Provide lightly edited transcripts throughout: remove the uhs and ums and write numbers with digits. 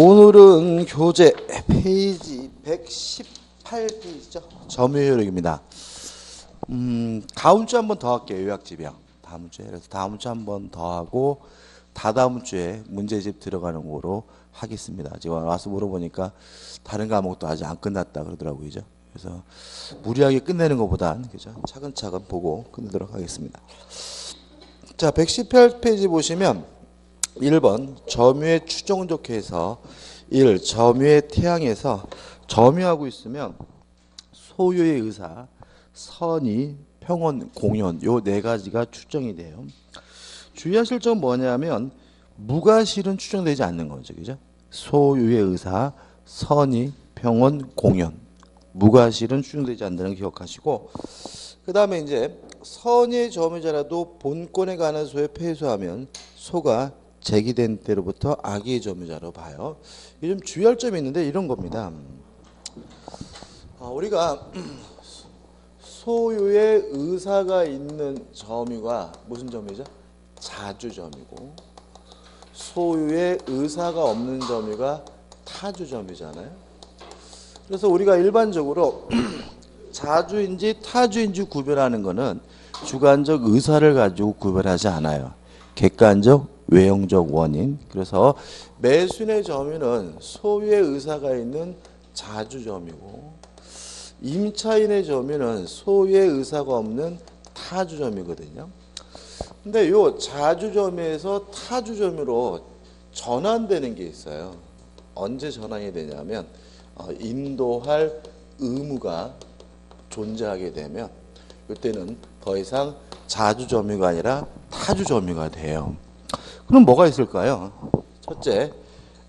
오늘은 교재 페이지 118페이지죠. 점유효력입니다. 다음 주 한 번 더 할게요. 요약집이요. 다음 주에. 그래서 다음 주 한 번 더 하고 다다음 주에 문제집 들어가는 거로 하겠습니다. 지금 와서 물어보니까 다른 과목도 아직 안 끝났다 그러더라고요. 그죠? 그래서 무리하게 끝내는 것보단 그죠? 차근차근 보고 끝내도록 하겠습니다. 자, 118페이지 보시면 1번 점유의 추정적해서 1. 점유의 태양에서 점유하고 있으면 소유의 의사, 선의, 평온, 공연 요 네 가지가 추정이 돼요. 주의하실 점 뭐냐면 무과실은 추정되지 않는 거죠. 그죠? 소유의 의사, 선의, 평온, 공연 무과실은 추정되지 않는다는 거 기억하시고 그 다음에 이제 선의의 점유자라도 본권에 관한 소에 패소하면 소가 제기된 때로부터 악의 점유자로 봐요. 이게 좀 주의할 점이 있는데 이런 겁니다. 우리가 소유의 의사가 있는 점유가 무슨 점유죠? 자주점유고 소유의 의사가 없는 점유가 타주점유잖아요. 그래서 우리가 일반적으로 자주인지 타주인지 구별하는 것은 주관적 의사를 가지고 구별하지 않아요. 객관적 외형적 원인. 그래서 매수인의 점유는 소유의 의사가 있는 자주점유고 임차인의 점유는 소유의 의사가 없는 타주점유거든요. 근데 요 자주점유에서 타주점유로 전환되는 게 있어요. 언제 전환이 되냐면 인도할 의무가 존재하게 되면 이때는 더 이상 자주점유가 아니라 타주점유가 돼요. 그럼 뭐가 있을까요? 첫째,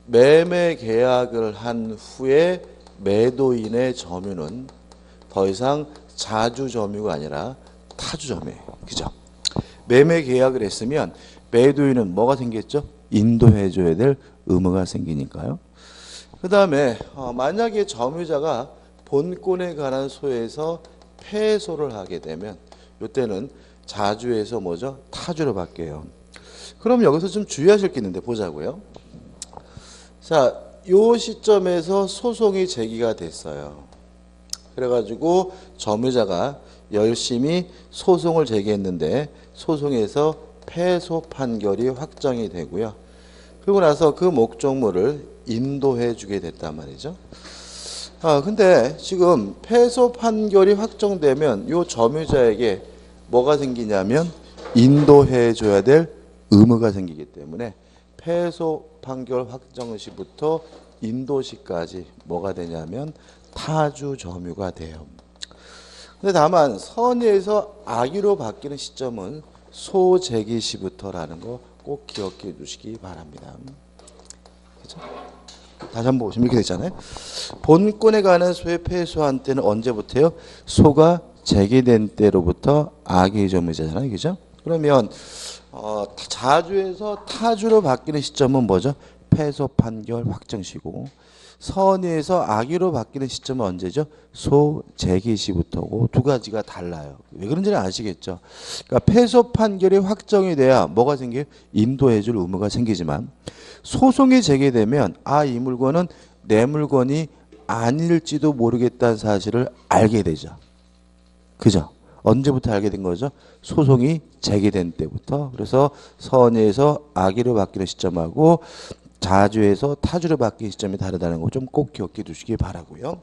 매매 계약을 한 후에 매도인의 점유는 더 이상 자주점유가 아니라 타주점유예요. 그죠? 매매 계약을 했으면 매도인은 뭐가 생겼죠? 인도해줘야 될 의무가 생기니까요. 그 다음에 만약에 점유자가 본권에 관한 소에서 패소를 하게 되면 이때는 자주에서 뭐죠? 타주로 바뀌어요. 그럼 여기서 좀 주의하실 게 있는데 보자고요. 자, 요 시점에서 소송이 제기가 됐어요. 그래가지고 점유자가 열심히 소송을 제기했는데 소송에서 패소 판결이 확정이 되고요. 그리고 나서 그 목적물을 인도해 주게 됐단 말이죠. 근데 지금 패소 판결이 확정되면 요 점유자에게 뭐가 생기냐면 인도해 줘야 될 의무가 생기기 때문에 패소 판결 확정 시부터 인도시까지 뭐가 되냐면 타주 점유가 돼요. 근데 다만 선의에서 악의로 바뀌는 시점은 소제기 시부터라는 거 꼭 기억해 주시기 바랍니다. 그렇죠? 다시 한번 보시면 이렇게 되잖아요. 본권에 관한 소에 패소한 때는 언제부터요? 소가 제기된 때로부터 악의 점유자잖아요. 그죠? 그러면 자주에서 타주로 바뀌는 시점은 뭐죠? 패소 판결 확정시고 선의에서 악의로 바뀌는 시점은 언제죠? 소제기 시부터고 두 가지가 달라요. 왜 그런지는 아시겠죠? 그러니까 패소 판결이 확정이 돼야 뭐가 생겨요? 인도해줄 의무가 생기지만 소송이 제기되면 이 물건은 내 물건이 아닐지도 모르겠다는 사실을 알게 되죠. 그죠? 언제부터 알게 된 거죠? 소송이 제기된 때부터. 그래서 선의에서 악의로 바뀌는 시점하고 자주에서 타주로 바뀌는 시점이 다르다는 거 좀 꼭 기억해 두시기 바라고요.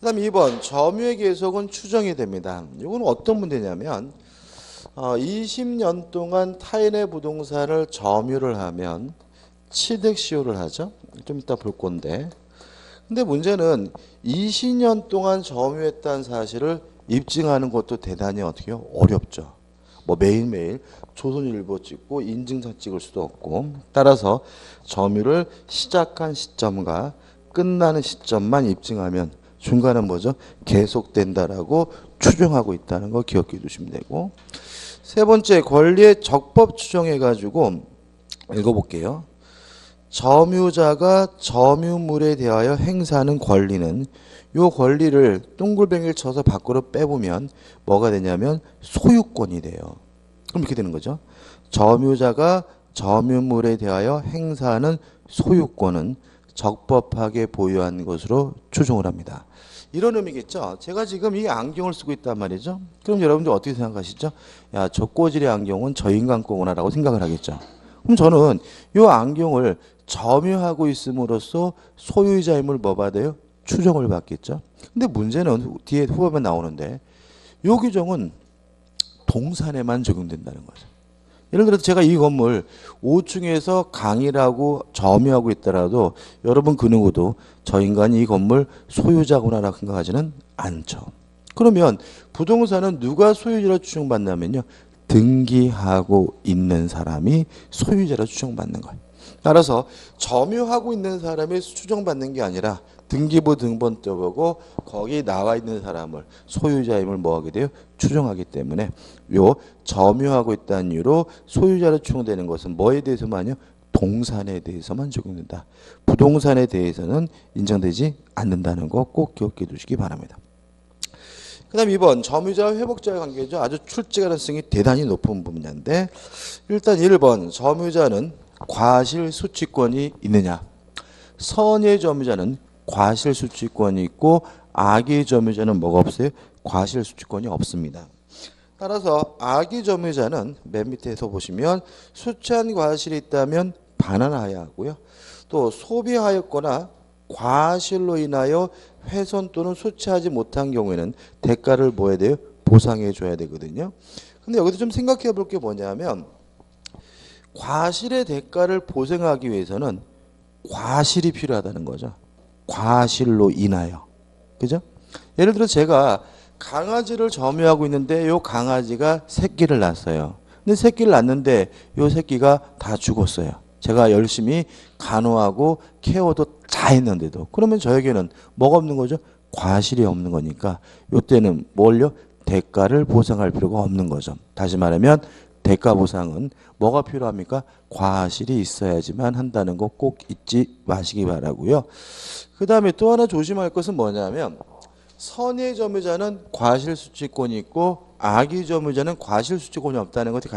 그 다음 2번 점유의 계속은 추정이 됩니다. 이건 어떤 문제냐면 20년 동안 타인의 부동산을 점유를 하면 취득시효를 하죠. 좀 이따 볼 건데 근데 문제는 20년 동안 점유했다는 사실을 입증하는 것도 대단히 어떻게요? 어렵죠. 뭐 매일매일 조선일보 찍고 인증서 찍을 수도 없고 따라서 점유를 시작한 시점과 끝나는 시점만 입증하면 중간은 뭐죠? 계속된다라고 추정하고 있다는 거 기억해 두시면 되고 세 번째 권리의 적법 추정해가지고 읽어볼게요. 점유자가 점유물에 대하여 행사하는 권리는 요 권리를 동글뱅이를 쳐서 밖으로 빼보면 뭐가 되냐면 소유권이 돼요. 그럼 이렇게 되는 거죠. 점유자가 점유물에 대하여 행사하는 소유권은 적법하게 보유한 것으로 추정을 합니다. 이런 의미겠죠. 제가 지금 이 안경을 쓰고 있단 말이죠. 그럼 여러분들 어떻게 생각하시죠? 야, 저 꼬질의 안경은 저 인간 거구나라고 생각을 하겠죠. 그럼 저는 이 안경을 점유하고 있음으로써 소유자임을 뭐 받아요? 추정을 받겠죠. 근데 문제는 뒤에 후보면 나오는데 이 규정은 동산에만 적용된다는 거죠. 예를 들어서 제가 이 건물 5층에서 강의라고 점유하고 있더라도 여러분 그 누구도 저 인간이 이 건물 소유자구나라고 생각하지는 않죠. 그러면 부동산은 누가 소유자로 추정받냐면요. 등기하고 있는 사람이 소유자로 추정받는 거예요. 따라서 점유하고 있는 사람이 추정받는 게 아니라 등기부 등본 떠보고 거기 나와 있는 사람을 소유자임을 뭐하게 돼요? 추정하기 때문에 요 점유하고 있다는 이유로 소유자로 추정되는 것은 뭐에 대해서만요? 동산에 대해서만 적용된다. 부동산에 대해서는 인정되지 않는다는 거 꼭 기억해 두시기 바랍니다. 그 다음 2번 점유자와 회복자의 관계죠. 아주 출제 가능성이 대단히 높은 분야인데 일단 1번 점유자는 과실수취권이 있느냐. 선의 점유자는 과실수취권이 있고 악의 점유자는 뭐가 없어요? 과실수취권이 없습니다. 따라서 악의 점유자는 맨 밑에서 보시면 수취한 과실이 있다면 반환하여야 하고요. 또 소비하였거나 과실로 인하여 훼손 또는 수취하지 못한 경우에는 대가를 뭐 해야 돼요? 보상해 줘야 되거든요. 근데 여기서 좀 생각해 볼 게 뭐냐면 과실의 대가를 보상하기 위해서는 과실이 필요하다는 거죠. 과실로 인하여. 그죠? 예를 들어 제가 강아지를 점유하고 있는데 요 강아지가 새끼를 낳았어요. 근데 새끼를 낳는데 요 새끼가 다 죽었어요. 제가 열심히 간호하고 케어도 다 했는데도. 그러면 저에게는 뭐가 없는 거죠? 과실이 없는 거니까 요때는 뭘요? 대가를 보상할 필요가 없는 거죠. 다시 말하면 대가 보상은 뭐가 필요합니까? 과실이 있어야지만 한다는 거 꼭 잊지 마시기 바라고요. 그 다음에 또 하나 조심할 것은 뭐냐면 선의 점유자는 과실수취권이 있고 악의 점유자는 과실수취권이 없다는 것이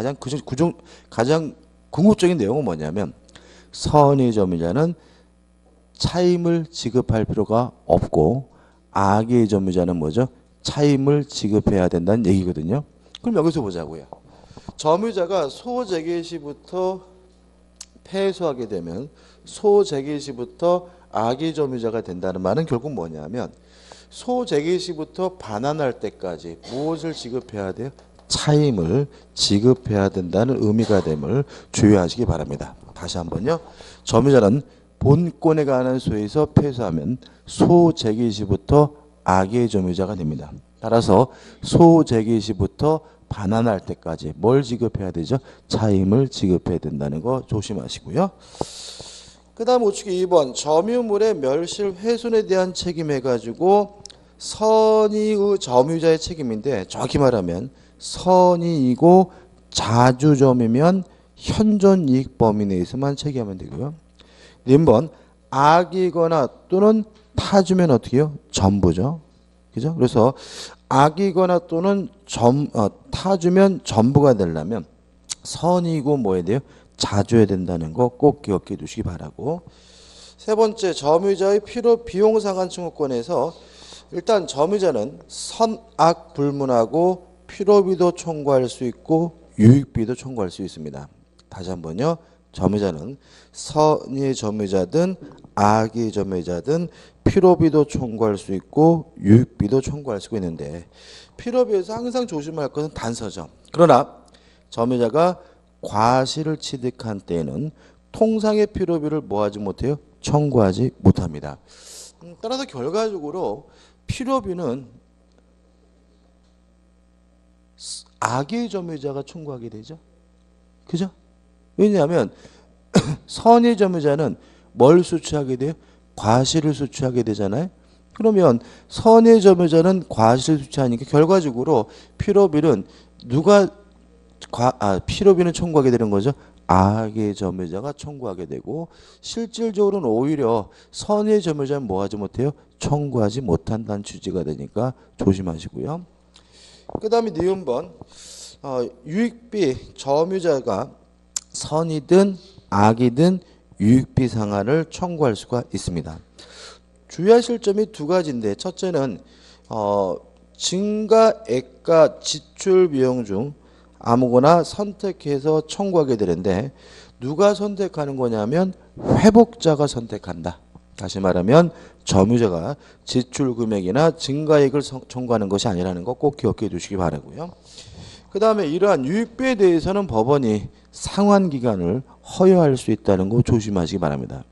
가장 궁극적인 내용은 뭐냐면 선의 점유자는 차임을 지급할 필요가 없고 악의 점유자는 뭐죠? 차임을 지급해야 된다는 얘기거든요. 그럼 여기서 보자고요. 점유자가 소재개 시부터 패소하게 되면 소재개 시부터 악의 점유자가 된다는 말은 결국 뭐냐면 소재개 시부터 반환할 때까지 무엇을 지급해야 돼요? 차임을 지급해야 된다는 의미가 됨을 주의하시기 바랍니다. 다시 한번요. 점유자는 본권에 관한 소에서 패소하면 소재개 시부터 악의 점유자가 됩니다. 따라서 소재개 시부터 반환할 때까지 뭘 지급해야 되죠? 차임을 지급해야 된다는 거 조심하시고요. 그 다음 우측에 2번 점유물의 멸실 훼손에 대한 책임 해가지고 선의의 점유자의 책임인데 정확히 말하면 선의이고 자주점이면 현존이익 범위 내에서만 책임하면 되고요. 2번 악이거나 또는 타주면 어떻게 해요? 전부죠. 그죠? 그래서 악이거나 또는 타주면 전부가 되려면 선이고 뭐에 대해요? 자주해야 된다는 거 꼭 기억해 두시기 바라고. 세 번째 점유자의 필요 비용 상환 청구권에서 일단 점유자는 선악 불문하고 필요비도 청구할 수 있고 유익비도 청구할 수 있습니다. 다시 한번요. 점유자는 선의 점유자든 악의 점유자든 필요비도 청구할 수 있고 유익비도 청구할 수 있는데 필요비에서 항상 조심할 것은 단서죠. 그러나 점유자가 과실을 취득한 때에는 통상의 필요비를 뭐하지 못해요? 청구하지 못합니다. 따라서 결과적으로 필요비는 악의 점유자가 청구하게 되죠. 그죠? 왜냐하면 선의 점유자는 뭘 수취하게 돼요? 과실을 수취하게 되잖아요. 그러면 선의 점유자는 과실을 수취하니까 결과적으로 필요비는 필요비는 청구하게 되는 거죠. 악의 점유자가 청구하게 되고 실질적으로는 오히려 선의 점유자는 뭐하지 못해요? 청구하지 못한다는 취지가 되니까 조심하시고요. 그 다음에 니은번 유익비 점유자가 선이든 악이든 유익비 상한을 청구할 수가 있습니다. 주의하실 점이 두 가지인데 첫째는 증가액과 지출 비용 중 아무거나 선택해서 청구하게 되는데 누가 선택하는 거냐면 회복자가 선택한다. 다시 말하면 점유자가 지출 금액이나 증가액을 청구하는 것이 아니라는 거 꼭 기억해 두시기 바라고요. 그 다음에 이러한 유익비에 대해서는 법원이 상환 기간을 허용할 수 있다는 거 조심하시기 바랍니다.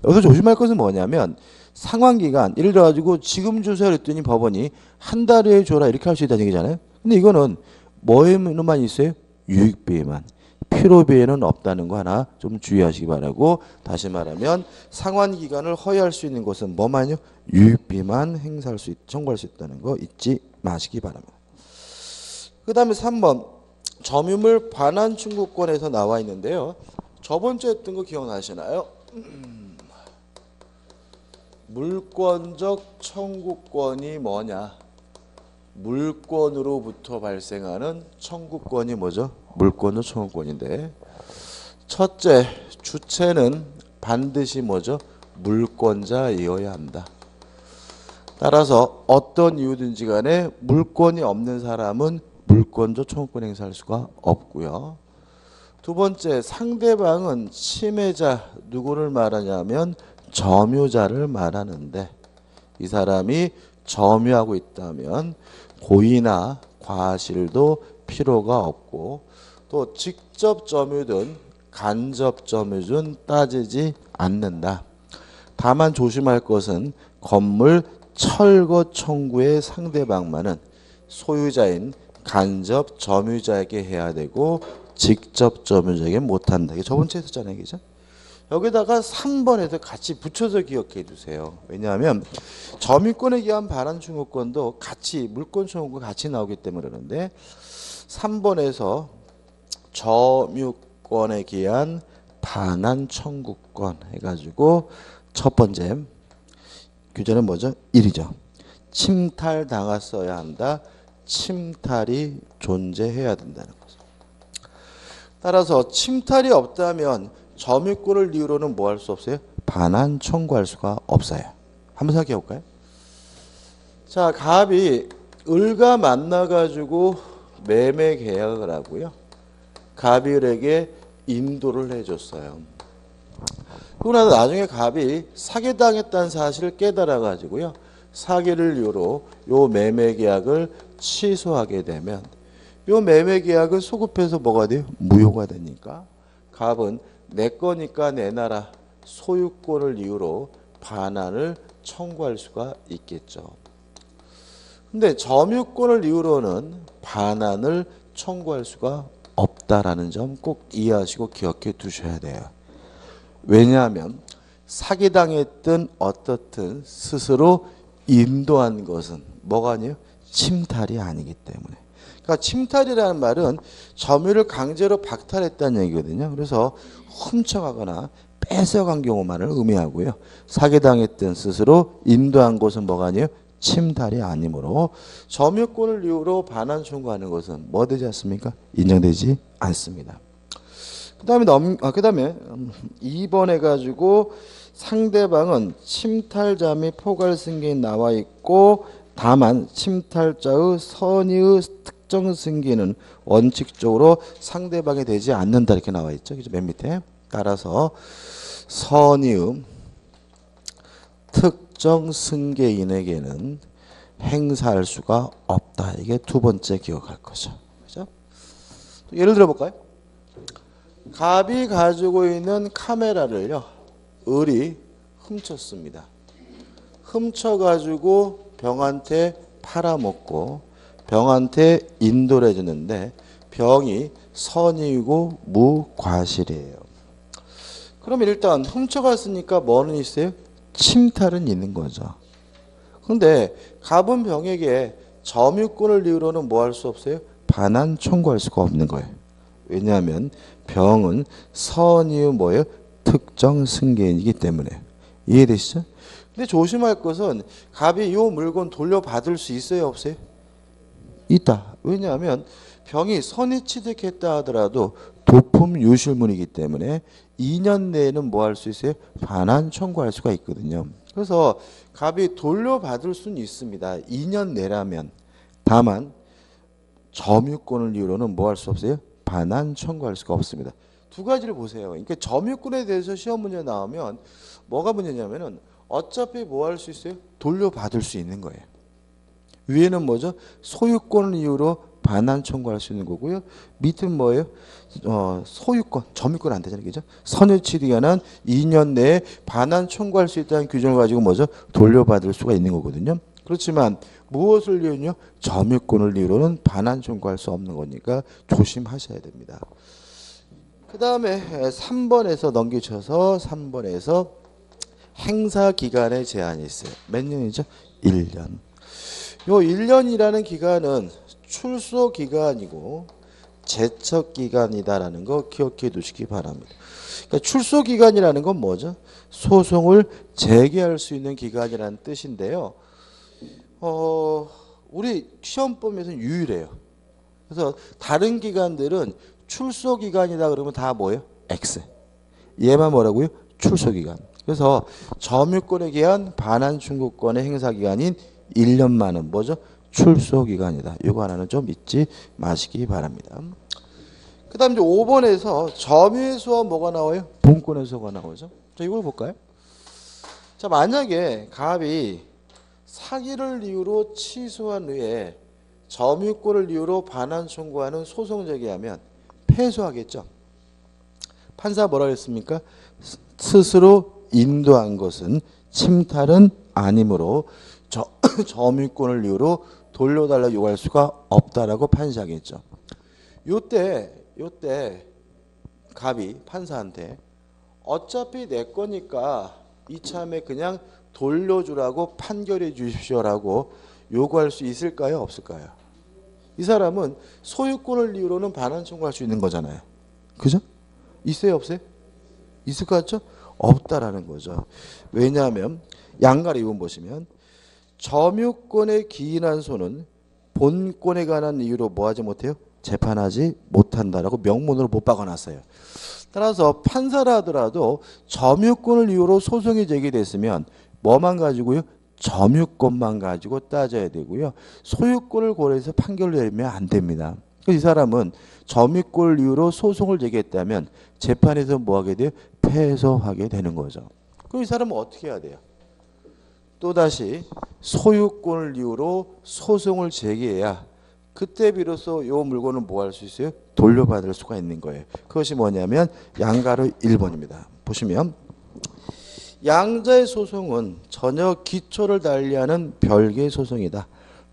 여기서 조심할 것은 뭐냐면 상환 기간, 예를 들어 가지고 지금 주세요 했더니 법원이 한 달 후에 줘라 이렇게 할 수 있다는 얘기잖아요. 근데 이거는 뭐에만 있어요? 유익비에만. 필요비에는 없다는 거 하나 좀 주의하시기 바라고, 다시 말하면 상환 기간을 허용할 수 있는 것은 뭐만요? 유익비만 청구할 수 있다는 거 잊지 마시기 바랍니다. 그 다음에 3번 점유물 반환 청구권에서 나와 있는데요. 저번 주에 했던 거 기억나시나요? 물권적 청구권이 뭐냐? 물권으로부터 발생하는 청구권이 뭐죠? 물권적 청구권인데 첫째, 주체는 반드시 뭐죠? 물권자이어야 한다. 따라서 어떤 이유든지 간에 물권이 없는 사람은 물권적 청구권 행사할 수가 없고요. 두 번째, 상대방은 침해자, 누구를 말하냐면 점유자를 말하는데 이 사람이 점유하고 있다면 고의나 과실도 필요가 없고 또 직접 점유든 간접 점유든 따지지 않는다. 다만 조심할 것은 건물 철거 청구의 상대방만은 소유자인 간접 점유자에게 해야 되고 직접 점유자에게 못한다. 이게 저번 주에 했었잖아요. 그죠? 여기다가 3번에서 같이 붙여서 기억해 두세요. 왜냐하면 점유권에 기한 반환 청구권도 같이 물권 청구권 같이 나오기 때문에 그러는데 3번에서 점유권에 기한 반환 청구권 해가지고 첫 번째 규제는 뭐죠? 1이죠. 침탈 당했어야 한다. 침탈이 존재해야 된다는 거죠. 따라서 침탈이 없다면 점유권을 이유로는 뭐 할 수 없어요? 반환 청구할 수가 없어요. 한번 생각해 볼까요? 자, 갑이 을과 만나가지고 매매 계약을 하고요. 갑이 을에게 인도를 해줬어요. 그러고 나서 나중에 갑이 사기당했다는 사실을 깨달아가지고요. 사기를 이유로 요 매매 계약을 취소하게 되면 요 매매 계약을 소급해서 뭐가 돼요? 무효가 되니까 갑은 내 거니까 내놔라 소유권을 이유로 반환을 청구할 수가 있겠죠. 근데 점유권을 이유로는 반환을 청구할 수가 없다라는 점 꼭 이해하시고 기억해 두셔야 돼요. 왜냐하면 사기당했든 어떻든 스스로 인도한 것은 뭐가 아니에요? 침탈이 아니기 때문에. 그러니까 침탈이라는 말은 점유를 강제로 박탈했다는 얘기거든요. 그래서 훔쳐가거나 뺏어간 경우만을 의미하고요. 사기당했든 스스로 인도한 것은 뭐가 아니에요? 침탈이 아니므로 점유권을 이유로 반환 청구하는 것은 뭐 되지 않습니까? 인정되지 않습니다. 그다음에 2번 해가지고 상대방은 침탈자 및 포괄 승계인 나와 있고 다만 침탈자의 선의의 특정 승계는 원칙적으로 상대방이 되지 않는다 이렇게 나와 있죠. 그죠? 맨 밑에. 따라서 선의의 특정 승계인에게는 행사할 수가 없다. 이게 두 번째 기억할 거죠. 그죠? 예를 들어 볼까요? 갑이 가지고 있는 카메라를요, 을이 훔쳤습니다. 훔쳐가지고 병한테 팔아먹고 병한테 인도를 해주는데 병이 선의이고 무과실이에요. 그럼 일단 훔쳐갔으니까 뭐는 있어요? 침탈은 있는 거죠. 근데 갑은 병에게 점유권을 이유로는 뭐 할 수 없어요? 반환 청구할 수가 없는 거예요. 왜냐하면 병은 선의의 뭐예요? 특정 승계인이기 때문에. 이해되시죠? 근데 조심할 것은 갑이 이 물건 돌려받을 수 있어요? 없어요? 있다. 왜냐하면 병이 선이 취득했다 하더라도 도품 유실물이기 때문에 2년 내에는 뭐 할 수 있어요? 반환 청구할 수가 있거든요. 그래서 갑이 돌려받을 수는 있습니다. 2년 내라면. 다만 점유권을 이유로는 뭐 할 수 없어요? 반환 청구할 수가 없습니다. 두 가지를 보세요. 그러니까 점유권에 대해서 시험 문제 나오면 뭐가 문제냐면은 어차피 뭐 할 수 있어요? 돌려받을 수 있는 거예요. 위에는 뭐죠? 소유권을 이유로 반환 청구할 수 있는 거고요. 밑은 뭐예요? 소유권, 점유권 안 되잖아요. 그죠? 선유치기간은 2년 내에 반환 청구할 수 있다는 규정을 가지고 뭐죠? 돌려받을 수가 있는 거거든요. 그렇지만 무엇을 이유는요? 점유권을 이유로는 반환 청구할 수 없는 거니까 조심하셔야 됩니다. 그 다음에 3번에서 넘기셔서 3번에서 행사 기간의 제한이 있어요. 몇 년이죠? 1년. 요 1년이라는 기간은 출소 기간이고 제척 기간이다라는 거 기억해 두시기 바랍니다. 그러니까 출소 기간이라는 건 뭐죠? 소송을 제기할 수 있는 기간이라는 뜻인데요. 우리 시험범위에서는 유일해요. 그래서 다른 기간들은 출소 기간이다 그러면 다 뭐예요? X. 얘만 뭐라고요? 출소 기간. 그래서 점유권에 기한 반환 청구권의 행사 기간인 1년만은 뭐죠? 출소 기간이다. 이거 하나는 좀 잊지 마시기 바랍니다. 그 다음 이제 5번에서 점유에서와 뭐가 나와요? 분권에서가 나오죠. 자, 이걸 볼까요? 자, 만약에 갑이 사기를 이유로 취소한 후에 점유권을 이유로 반환 청구하는 소송 제기하면 패소하겠죠. 판사 뭐라 그랬습니까? 스스로 인도한 것은 침탈은 아니므로 점유권을 이유로 돌려달라 요구할 수가 없다라고 판시하겠죠. 요때 갑이 판사한테 어차피 내 거니까 이참에 그냥 돌려주라고 판결해 주십시오라고 요구할 수 있을까요? 없을까요? 이 사람은 소유권을 이유로는 반환 청구할 수 있는 거잖아요. 그죠? 있어요? 없어요? 있을 것 같죠? 없다라는 거죠. 왜냐하면 양가리 이분 보시면 점유권에 기인한 소는 본권에 관한 이유로 뭐 하지 못해요? 재판하지 못한다라고 명문으로 못 박아놨어요. 따라서 판사라 하더라도 점유권을 이유로 소송이 제기됐으면 뭐만 가지고요? 점유권만 가지고 따져야 되고요. 소유권을 고려해서 판결을 내리면 안 됩니다. 이 사람은 점유권을 이유로 소송을 제기했다면 재판에서 뭐 하게 돼요? 패소하게 되는 거죠. 그럼 이 사람은 어떻게 해야 돼요? 또다시 소유권을 이유로 소송을 제기해야 그때 비로소 이 물건은 뭐 할 수 있어요? 돌려받을 수가 있는 거예요. 그것이 뭐냐면 양가로 1번입니다. 보시면 양자의 소송은 전혀 기초를 달리하는 별개의 소송이다.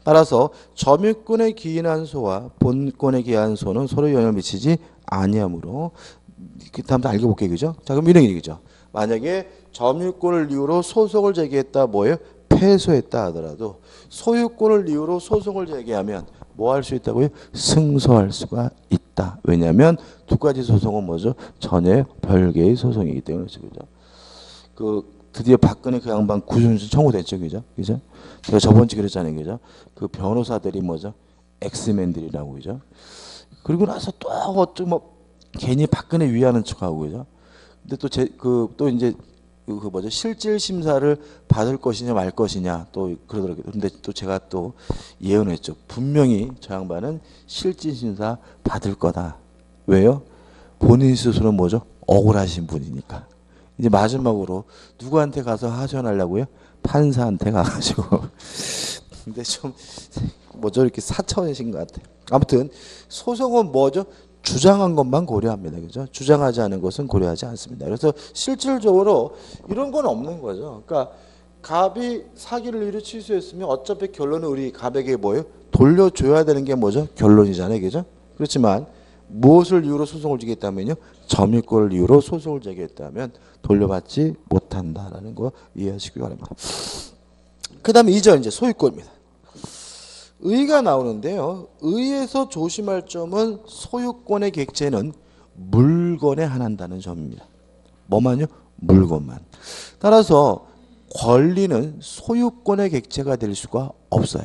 따라서 점유권에 기인한 소와 본권에 기한 소는 서로 영향을 미치지 아니하므로 다음부터 알려볼게요. 그죠? 자, 그럼 이런 얘기죠. 만약에 점유권을 이유로 소송을 제기했다 뭐예요? 패소했다 하더라도 소유권을 이유로 소송을 제기하면 뭐 할 수 있다고요? 승소할 수가 있다. 왜냐하면 두 가지 소송은 뭐죠? 전혀 별개의 소송이기 때문에 그죠? 드디어 박근혜 그 양반 구순신 청구됐죠, 그죠? 그죠? 제가 저번 주에 그랬잖아요, 그죠? 그 변호사들이 뭐죠? 엑스맨들이라고 그죠? 그리고 나서 또 어쩌고 뭐 괜히 박근혜 위하는 척하고 그죠? 근데 또 이제 그 뭐죠? 실질 심사를 받을 것이냐 말 것이냐 또 그러더라고요. 근데 또 제가 또 예언했죠. 분명히 저 양반은 실질 심사 받을 거다. 왜요? 본인 스스로 뭐죠? 억울하신 분이니까. 이제 마지막으로 누구한테 가서 하소연하려고요? 판사한테 가가지고. 근데 좀 뭐죠? 이렇게 사천이신 것 같아요. 아무튼 소송은 뭐죠? 주장한 것만 고려합니다. 그죠? 주장하지 않은 것은 고려하지 않습니다. 그래서 실질적으로 이런 건 없는 거죠. 그러니까 갑이 사기를 이루 취소했으면 어차피 결론은 우리 갑에게 뭐예요? 돌려줘야 되는 게 뭐죠? 결론이잖아요. 그죠? 그렇지만 무엇을 이유로 소송을 제기했다면요? 점유권을 이유로 소송을 제기했다면 돌려받지 못한다라는 거 이해하시기 바랍니다. 그 다음에 2절 이제 소유권입니다. 의가 나오는데요. 의에서 조심할 점은 소유권의 객체는 물건에 한한다는 점입니다. 뭐만요? 물건만. 따라서 권리는 소유권의 객체가 될 수가 없어요.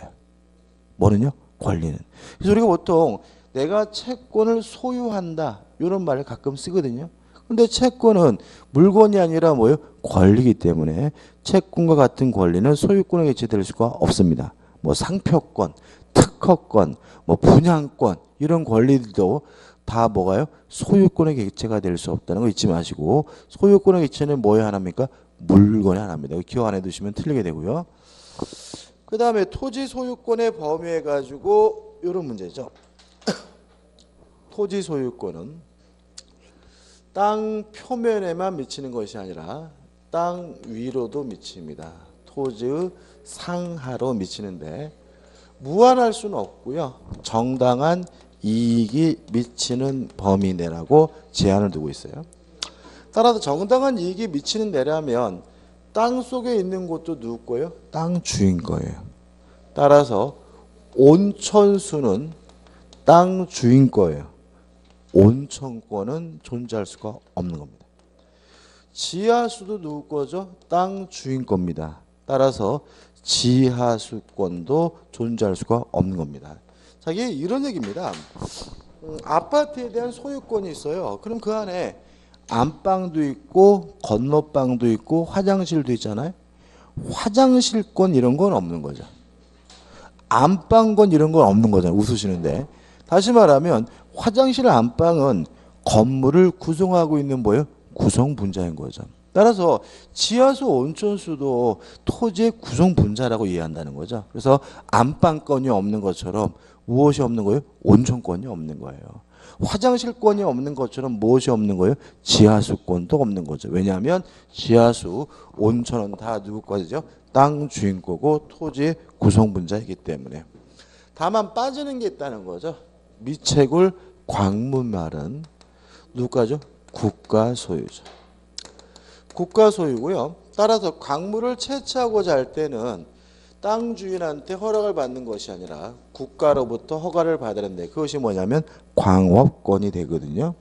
뭐는요? 권리는. 그래서 우리가 보통 내가 채권을 소유한다 이런 말을 가끔 쓰거든요. 근데 채권은 물건이 아니라 뭐예요? 권리이기 때문에 채권과 같은 권리는 소유권에 개체될 수가 없습니다. 뭐 상표권, 특허권, 뭐 분양권 이런 권리들도 다 뭐가요? 소유권의 개체가 될 수 없다는 거 잊지 마시고 소유권의 개체는 뭐에 하나입니까? 물건에 하나입니다. 기억 안 해두시면 틀리게 되고요. 그 다음에 토지 소유권의 범위해 가지고 이런 문제죠. 토지 소유권은 땅 표면에만 미치는 것이 아니라 땅 위로도 미칩니다. 토지의 상하로 미치는데 무한할 수는 없고요. 정당한 이익이 미치는 범위 내라고 제한을 두고 있어요. 따라서 정당한 이익이 미치는 내라면 땅 속에 있는 곳도 누구 거예요? 땅 주인 거예요. 따라서 온천수는 땅 주인 거예요. 온천권은 존재할 수가 없는 겁니다. 지하수도 누구 거죠? 땅 주인 겁니다. 따라서 지하수권도 존재할 수가 없는 겁니다. 자, 이게 이런 얘기입니다. 아파트에 대한 소유권이 있어요. 그럼 그 안에 안방도 있고 건너방도 있고 화장실도 있잖아요. 화장실권 이런 건 없는 거죠. 안방권 이런 건 없는 거잖아요. 웃으시는데. 다시 말하면 화장실 안방은 건물을 구성하고 있는 뭐예요? 구성 분자인 거죠. 따라서 지하수 온천수도 토지의 구성 분자라고 이해한다는 거죠. 그래서 안방권이 없는 것처럼 무엇이 없는 거예요? 온천권이 없는 거예요. 화장실권이 없는 것처럼 무엇이 없는 거예요? 지하수권도 없는 거죠. 왜냐하면 지하수, 온천은 다 누구 거죠? 땅 주인 거고 토지의 구성 분자이기 때문에. 다만 빠지는 게 있다는 거죠. 미채굴 광문말은 누구까죠? 국가 소유죠. 국가 소유고요. 따라서 광물을 채취하고자 할 때는 땅 주인한테 허락을 받는 것이 아니라 국가로부터 허가를 받아야 되는데 그것이 뭐냐면 광업권이 되거든요.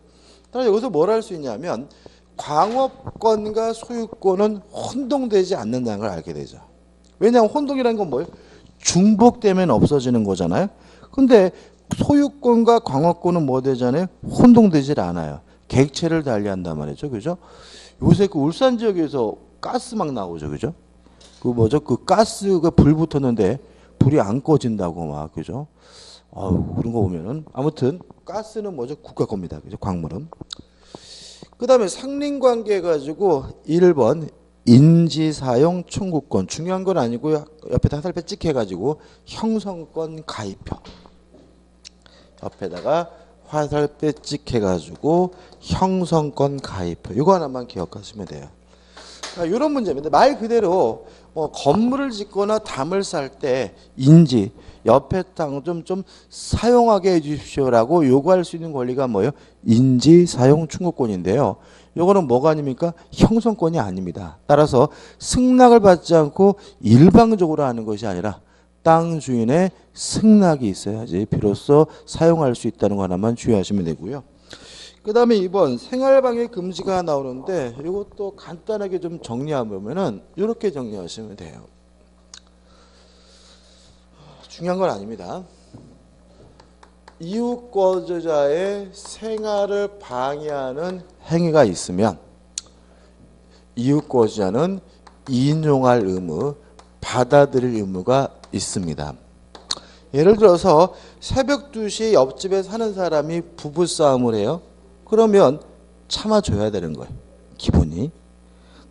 따라서 여기서 뭘 할 수 있냐면 광업권과 소유권은 혼동되지 않는다는 걸 알게 되죠. 왜냐하면 혼동이라는 건 뭐예요? 중복되면 없어지는 거잖아요. 근데 소유권과 광업권은 뭐 되잖아요? 혼동되질 않아요. 객체를 달리한단 말이죠. 그죠? 요새 그 울산 지역에서 가스 막 나오죠. 그죠? 그 뭐죠? 그 가스가 불 붙었는데 불이 안 꺼진다고 막 그죠? 그런 거 보면은 아무튼 가스는 뭐죠? 국가 겁니다. 그죠? 광물은. 그다음에 상린 관계 가지고 1번 인지사용 청구권 중요한 건 아니고요. 옆에다 화살표 찍혀 가지고 형성권 가입표. 옆에다가 화살표 찍혀 가지고 형성권 가입표. 이거 하나만 기억하시면 돼요. 이런 문제입니다. 말 그대로 뭐 건물을 짓거나 담을 쌀 때 인지 옆에 땅 좀 사용하게 해주십시오라고 요구할 수 있는 권리가 뭐예요? 인지 사용 충고권인데요. 요거는 뭐가 아닙니까? 형성권이 아닙니다. 따라서 승낙을 받지 않고 일방적으로 하는 것이 아니라 땅 주인의 승낙이 있어야지 비로소 사용할 수 있다는 거 하나만 주의하시면 되고요. 그 다음에 2번 생활방해 금지가 나오는데 이것도 간단하게 좀 정리하면은 이렇게 정리하시면 돼요. 중요한 건 아닙니다. 이웃거주자의 생활을 방해하는 행위가 있으면 이웃거주자는 인용할 의무, 받아들일 의무가 있습니다. 예를 들어서 새벽 2시에 옆집에 사는 사람이 부부싸움을 해요. 그러면 참아줘야 되는 거예요. 기본이.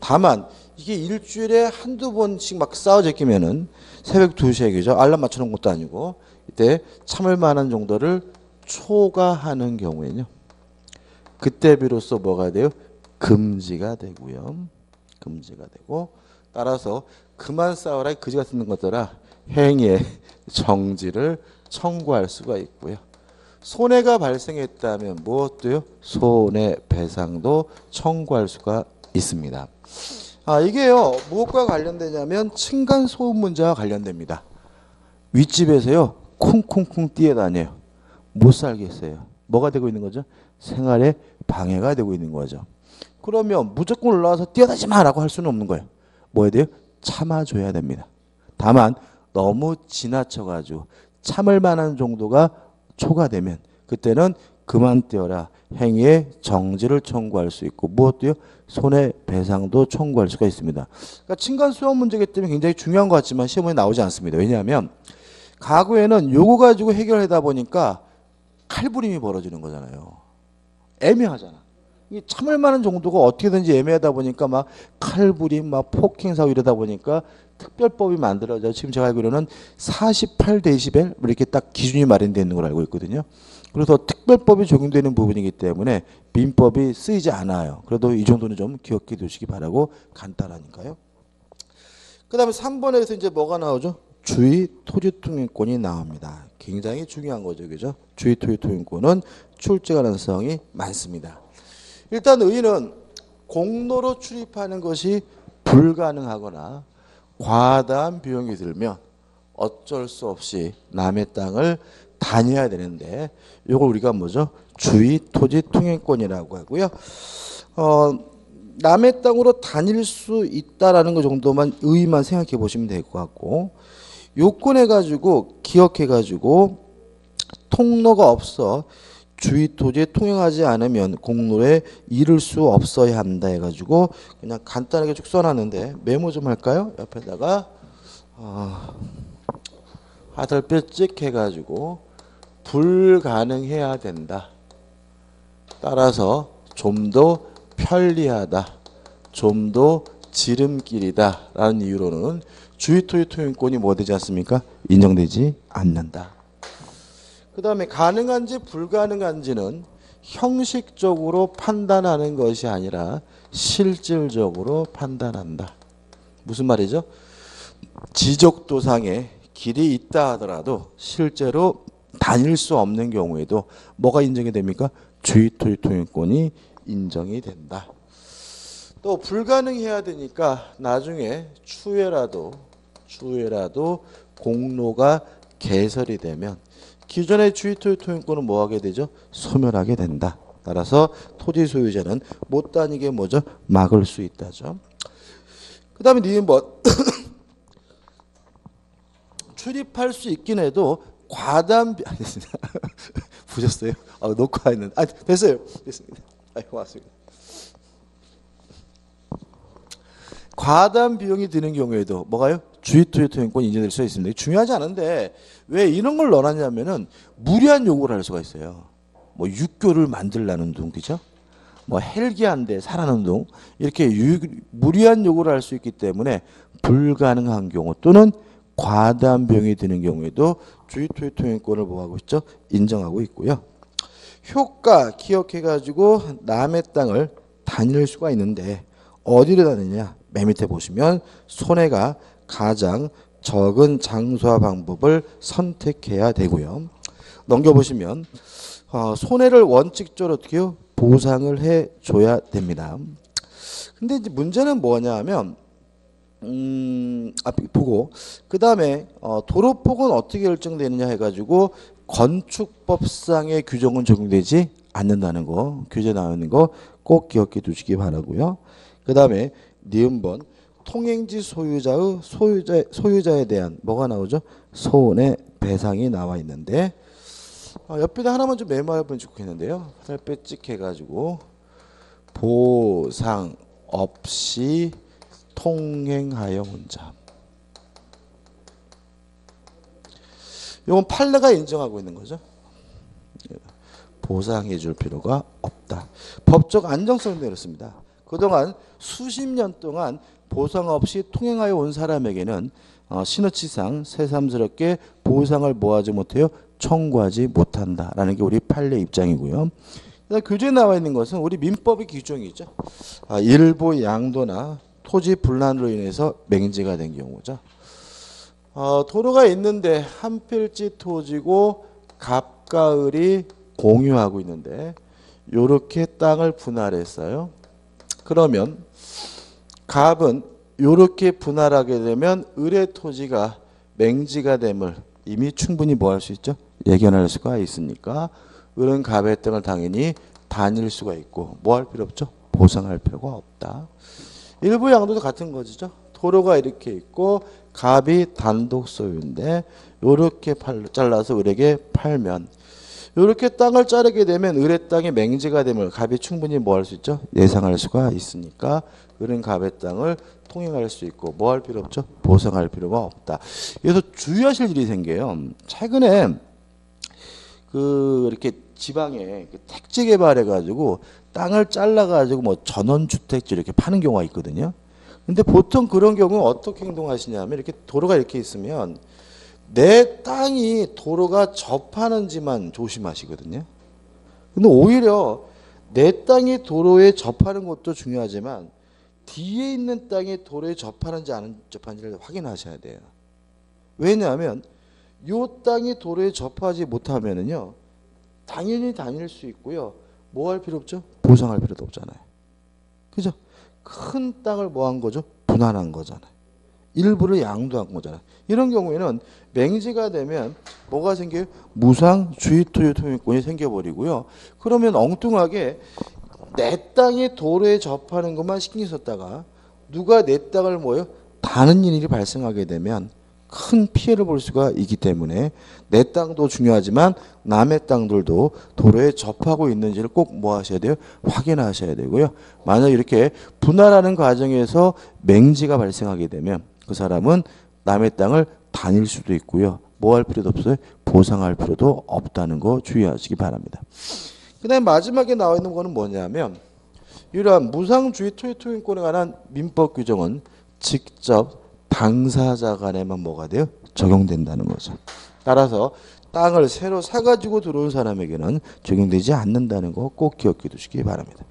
다만 이게 일주일에 한두 번씩 막 싸워제끼면은 새벽 2시에 그죠? 알람 맞춰놓은 것도 아니고 이때 참을 만한 정도를 초과하는 경우에는요. 그때 비로소 뭐가 돼요? 금지가 되고요. 금지가 되고 따라서 그만 싸워라 그지 같은 것들아 행위의 정지를 청구할 수가 있고요. 손해가 발생했다면 무엇도요? 손해배상도 청구할 수가 있습니다. 이게요 무엇과 관련되냐면 층간소음 문제와 관련됩니다. 윗집에서요 쿵쿵쿵 뛰어다녀요. 못 살겠어요. 뭐가 되고 있는 거죠? 생활에 방해가 되고 있는 거죠. 그러면 무조건 올라와서 뛰어다니지 마라고 할 수는 없는 거예요. 뭐 해야 돼요? 참아줘야 됩니다. 다만 너무 지나쳐가지고 참을 만한 정도가 초과되면 그때는 그만 떼어라 행위의 정지를 청구할 수 있고 무엇도요? 손해배상도 청구할 수가 있습니다. 그러니까 층간소음 문제이기 때문에 굉장히 중요한 것 같지만 시험에 나오지 않습니다. 왜냐하면 과거에는 요거 가지고 해결하다 보니까 칼부림이 벌어지는 거잖아요. 애매하잖아. 이 참을 만한 정도가 어떻게든지 애매하다 보니까 막 칼부림, 막 폭행 사고 이러다 보니까 특별법이 만들어져. 지금 제가 알기로는 48데시벨 이렇게 딱 기준이 마련되어 있는 걸 알고 있거든요. 그래서 특별법이 적용되는 부분이기 때문에 민법이 쓰이지 않아요. 그래도 이 정도는 좀 기억해 두시기 바라고 간단하니까요. 그 다음에 3번에서 이제 뭐가 나오죠? 주의 토지통행권이 나옵니다. 굉장히 중요한 거죠. 그죠? 주의 토지통행권은 출제 가능성이 많습니다. 일단 의의는 공로로 출입하는 것이 불가능하거나 과다한 비용이 들면 어쩔 수 없이 남의 땅을 다녀야 되는데 이걸 우리가 뭐죠? 주의 토지 통행권이라고 하고요. 남의 땅으로 다닐 수 있다라는 것 정도만 의의만 생각해 보시면 될 것 같고 요건해 가지고 기억해 가지고 통로가 없어 주의 토지에 통행하지 않으면 공로에 이를 수 없어야 한다 해가지고 그냥 간단하게 쭉 써놨는데 메모 좀 할까요? 옆에다가 하달뼈 찍 해가지고 불가능해야 된다. 따라서 좀 더 편리하다. 좀 더 지름길이다. 라는 이유로는 주의 토지 통행권이 뭐 되지 않습니까? 인정되지 않는다. 그 다음에 가능한지 불가능한지는 형식적으로 판단하는 것이 아니라 실질적으로 판단한다. 무슨 말이죠? 지적도상에 길이 있다 하더라도 실제로 다닐 수 없는 경우에도 뭐가 인정이 됩니까? 주의 토지 통행권이 인정이 된다. 또 불가능해야 되니까 나중에 추후에라도 공로가 개설이 되면 기존의 주의 토지 통행권은 뭐 하게 되죠? 소멸하게 된다. 따라서 토지 소유자는 못 다니게 뭐죠? 막을 수 있다죠. 그 다음에 니은번 출입할 수 있긴 해도 과다한 됐습니다. 보셨어요? 녹화했는데 됐어요. 됐습니다. 고맙습니다. 과다한 비용이 드는 경우에도 뭐가요? 주의 토지 통행권이 인정될 수 있습니다. 중요하지 않은데 왜 이런 걸 넣어놨냐면은 무리한 요구를 할 수가 있어요. 뭐 육교를 만들라는 둥, 그죠? 뭐 헬기한데 사라는 둥 이렇게 무리한 요구를 할 수 있기 때문에 불가능한 경우 또는 과다한 비용이 드는 경우에도 주의 토지 통행권을 뭐 하고 있죠? 인정하고 있고요. 효과 기억해가지고 남의 땅을 다닐 수가 있는데 어디로 다니냐? 맨 밑에 보시면 손해가 가장 적은 장소와 방법을 선택해야 되고요. 넘겨보시면 손해를 원칙적으로 어떻게 해요? 보상을 해줘야 됩니다. 근데 이제 문제는 뭐냐 하면 앞에 보고 그 다음에 도로폭은 어떻게 결정되느냐 해가지고 건축법상의 규정은 적용되지 않는다는 거 규제 나오는 거 꼭 기억해 두시기 바라고요. 그 다음에 니은번 통행지 소유자에 대한 뭐가 나오죠? 손해배상이 나와 있는데 옆에다 하나만 좀 메모해 보면 좋겠는데요. 하나 빼찍해가지고 보상 없이 통행하여 혼자. 이건 판례가 인정하고 있는 거죠. 보상해 줄 필요가 없다. 법적 안정성이 내렸습니다. 그동안 수십 년 동안 보상 없이 통행하여 온 사람에게는 신어치상 새삼스럽게 보상을 뭐하지 못해요? 청구하지 못한다라는 게 우리 판례 입장이고요. 교재에 나와 있는 것은 우리 민법의 규정이죠. 일부 양도나 토지 분란으로 인해서 맹지가 된 경우죠. 도로가 있는데 한 필지 토지고 갑과 을이 공유하고 있는데 요렇게 땅을 분할했어요. 그러면 갑은 요렇게 분할하게 되면 을의 토지가 맹지가 됨을 이미 충분히 뭐 할 수 있죠? 예견할 수가 있으니까 을은 갑의 땅을 당연히 다닐 수가 있고 뭐 할 필요 없죠? 보상할 필요가 없다. 일부 양도도 같은 거죠. 도로가 이렇게 있고 갑이 단독 소유인데 요렇게 잘라서 을에게 팔면 이렇게 땅을 자르게 되면 을의 땅이 맹지가 되면 갑이 충분히 뭐 할 수 있죠? 예상할 수가 있으니까 을은 갑의 땅을 통행할 수 있고 뭐 할 필요 없죠? 보상할 필요가 없다. 그래서 주의하실 일이 생겨요. 최근에 그 이렇게 지방에 택지 개발해 가지고 땅을 잘라 가지고 뭐 전원주택지 이렇게 파는 경우가 있거든요. 근데 보통 그런 경우 어떻게 행동하시냐면 이렇게 도로가 이렇게 있으면 내 땅이 도로가 접하는지만 조심하시거든요. 근데 오히려 내 땅이 도로에 접하는 것도 중요하지만 뒤에 있는 땅이 도로에 접하는지 안 접하는지를 확인하셔야 돼요. 왜냐하면 이 땅이 도로에 접하지 못하면은요, 당연히 다닐 수 있고요. 뭐 할 필요 없죠? 보상할 필요도 없잖아요. 그죠? 큰 땅을 뭐 한 거죠? 분할한 거잖아요. 일부를 양도한 거잖아요. 이런 경우에는 맹지가 되면 뭐가 생겨요? 무상 주의토지 통행권이 생겨버리고요. 그러면 엉뚱하게 내 땅이 도로에 접하는 것만 신경 썼다가 누가 내 땅을 뭐요? 다는 일이 발생하게 되면 큰 피해를 볼 수가 있기 때문에 내 땅도 중요하지만 남의 땅들도 도로에 접하고 있는지를 꼭 뭐 하셔야 돼요? 확인하셔야 되고요. 만약 이렇게 분할하는 과정에서 맹지가 발생하게 되면 그 사람은 남의 땅을 다닐 수도 있고요. 뭐 할 필요도 없어요? 보상할 필요도 없다는 거 주의하시기 바랍니다. 그 다음에 마지막에 나와 있는 거는 뭐냐면 이러한 무상주의 토지통행권에 관한 민법 규정은 직접 당사자 간에만 뭐가 돼요? 적용된다는 거죠. 따라서 땅을 새로 사가지고 들어온 사람에게는 적용되지 않는다는 거 꼭 기억해 두시기 바랍니다.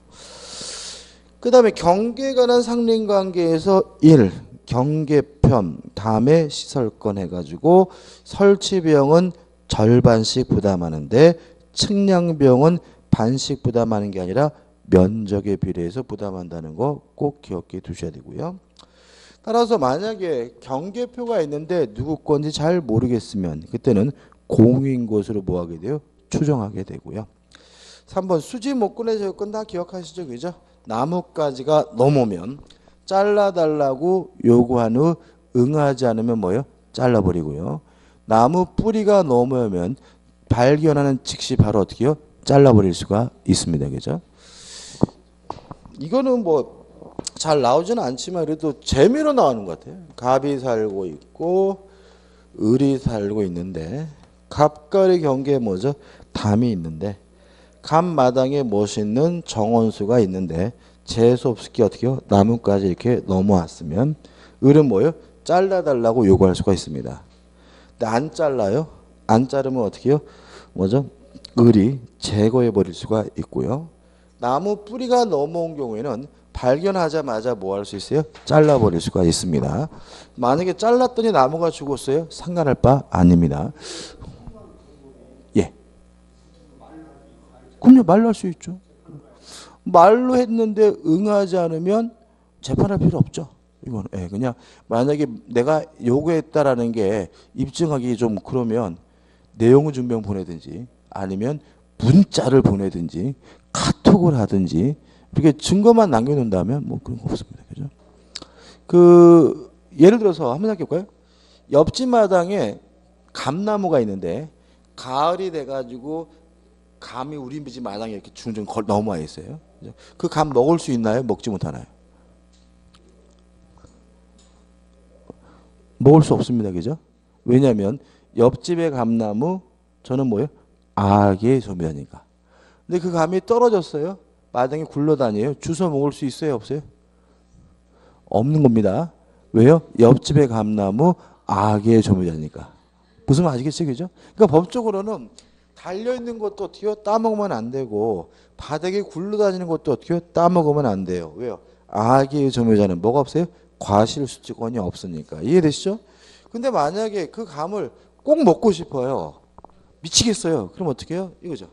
그 다음에 경계에 관한 상린관계에서 1. 경계편, 다음에 시설권 해가지고 설치비용은 절반씩 부담하는데 측량비용은 반씩 부담하는 게 아니라 면적에 비례해서 부담한다는 거 꼭 기억해 두셔야 되고요. 따라서 만약에 경계표가 있는데 누구 건지 잘 모르겠으면 그때는 공유인 것으로 뭐 하게 돼요? 추정하게 되고요. 3번 수지 목권의 제어권 다 기억하시죠? 그죠? 나뭇가지가 넘으면 잘라달라고 요구한 후 응하지 않으면 뭐예요? 잘라버리고요. 나무 뿌리가 넘으면 발견하는 즉시 바로 어떻게 해요? 잘라버릴 수가 있습니다. 그죠? 이거는 뭐 잘 나오지는 않지만 그래도 재미로 나오는 것 같아요. 갑이 살고 있고 을이 살고 있는데 갑갈의 경계에 뭐죠? 담이 있는데 갑마당에 멋있는 정원수가 있는데 재수없이 어떻게 해요? 나뭇가지 이렇게 넘어왔으면 을은 뭐예요? 잘라달라고 요구할 수가 있습니다. 근데 안 잘라요? 안 자르면 어떻게 해요? 뭐죠? 을이 제거해 버릴 수가 있고요. 나무 뿌리가 넘어온 경우에는 발견하자마자 뭐 할 수 있어요? 잘라버릴 수가 있습니다. 만약에 잘랐더니 나무가 죽었어요? 상관할 바 아닙니다. 예. 그럼요, 말로 할 수 있죠. 말로 했는데 응하지 않으면 재판할 필요 없죠. 이건 그냥 만약에 내가 요구했다라는 게 입증하기 좀 그러면 내용을 증명 보내든지 아니면 문자를 보내든지 카톡을 하든지 이렇게 증거만 남겨놓는다면 뭐 그런 거 없습니다. 그죠? 그 예를 들어서 한번 생각해볼까요? 옆집 마당에 감나무가 있는데 가을이 돼가지고 감이 우리 집 마당에 이렇게 중중 넘어와 있어요. 그 감 먹을 수 있나요? 먹지 못하나요? 먹을 수 없습니다. 그죠? 왜냐하면 옆집의 감나무 저는 뭐예요? 악의 소멸이니까. 근데 그 감이 떨어졌어요. 마당에 굴러다녀요. 주워 먹을 수 있어요? 없어요? 없는 겁니다. 왜요? 옆집의 감나무 악의 조미자니까. 무슨 말 아시겠죠? 그죠? 그러니까 법적으로는 달려있는 것도 어떻게 따먹으면 안 되고 바닥에 굴러다니는 것도 어떻게 따먹으면 안 돼요. 왜요? 악의 조미자는 뭐가 없어요? 과실수지권이 없으니까. 이해되시죠? 근데 만약에 그 감을 꼭 먹고 싶어요. 미치겠어요. 그럼 어떻게 해요? 이거죠.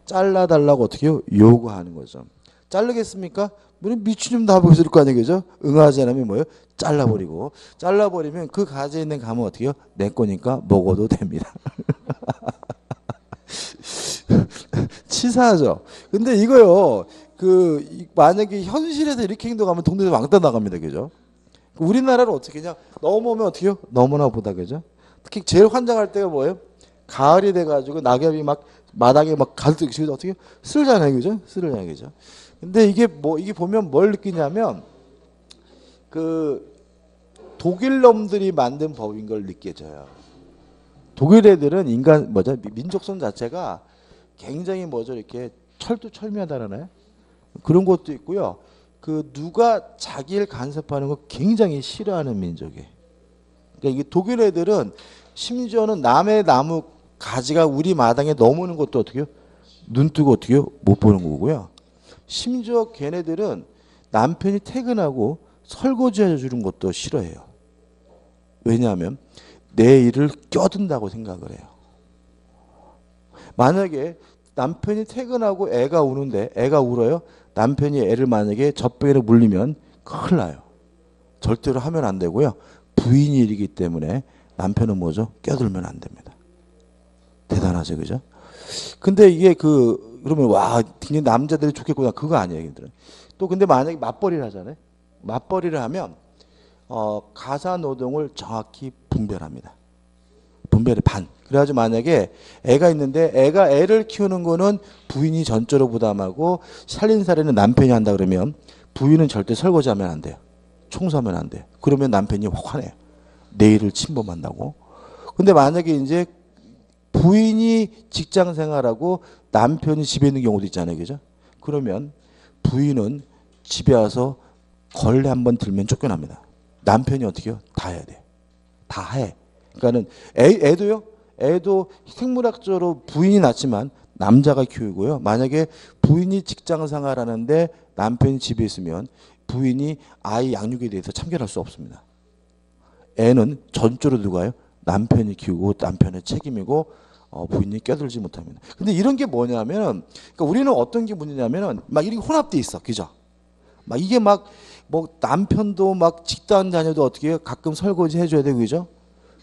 잘라달라고 어떻게 해요? 요구하는 거죠. 자르겠습니까? 물론 미친놈 다 보였을 거 아니에요. 그죠? 응하지 않으면 뭐예요? 잘라버리고. 잘라버리면 그 가지에 있는 감은 어떻게 해요? 내 거니까 먹어도 됩니다. 치사하죠? 근데 이거요. 만약에 현실에서 이렇게 행동하면 동네에서 왕따 나갑니다. 그죠? 우리나라를 어떻게 하냐? 넘어오면 어떻게 해요? 너무나 보다. 그죠? 특히 제일 환장할 때가 뭐예요? 가을이 돼가지고 낙엽이 막 마당에 막 가득 지금 어떻게 쓸잖아요, 그죠? 쓸잖아요, 그죠? 근데 이게 뭐 이게 보면 뭘 느끼냐면 그 독일 놈들이 만든 법인 걸 느껴져요. 독일 애들은 인간 뭐죠? 민족성 자체가 굉장히 뭐죠? 이렇게 철두철미하다라나요? 그런 것도 있고요. 그 누가 자기를 간섭하는 거 굉장히 싫어하는 민족이에요. 그러니까 이게 독일 애들은 심지어는 남의 나무 가지가 우리 마당에 넘어오는 것도 어떻게요? 눈 뜨고 어떻게요? 못 보는 거고요. 심지어 걔네들은 남편이 퇴근하고 설거지 해주는 것도 싫어해요. 왜냐하면 내 일을 껴든다고 생각을 해요. 만약에 남편이 퇴근하고 애가 우는데 애가 울어요. 남편이 애를 만약에 젖병에 물리면 큰일 나요. 절대로 하면 안 되고요. 부인이 일이기 때문에 남편은 뭐죠? 껴들면 안 됩니다. 대단하죠, 그죠? 근데 이게 그러면 와, 굉장히 남자들이 좋겠구나. 그거 아니에요, 얘들은. 또 근데 만약에 맞벌이를 하잖아요. 맞벌이를 하면 가사 노동을 정확히 분별합니다. 분별의 반. 그래가지고 만약에 애가 있는데 애가 애를 키우는 거는 부인이 전적으로 부담하고 살림살이는 남편이 한다 그러면 부인은 절대 설거지하면 안 돼요. 청소하면 안 돼요. 그러면 남편이 화내요. 내 일을 침범한다고. 근데 만약에 이제 부인이 직장 생활하고 남편이 집에 있는 경우도 있잖아요. 그죠? 그러면 부인은 집에 와서 걸레 한번 들면 쫓겨납니다. 남편이 어떻게 해요? 다 해야 돼요. 다 해. 그러니까는 애도요. 애도 생물학적으로 부인이 낳지만 남자가 키우고요. 만약에 부인이 직장 생활하는데 남편이 집에 있으면 부인이 아이 양육에 대해서 참견할 수 없습니다. 애는 전적으로 누가요? 남편이 키우고 남편의 책임이고 부인이 껴들지 못합니다. 근데 이런 게 뭐냐면, 그러니까 우리는 어떤 게 문제냐면은 막 이렇게 혼합돼 있어, 그죠? 막 이게 막 뭐 남편도 막 직장 다녀도 어떻게 해요? 가끔 설거지 해줘야 되고, 그죠?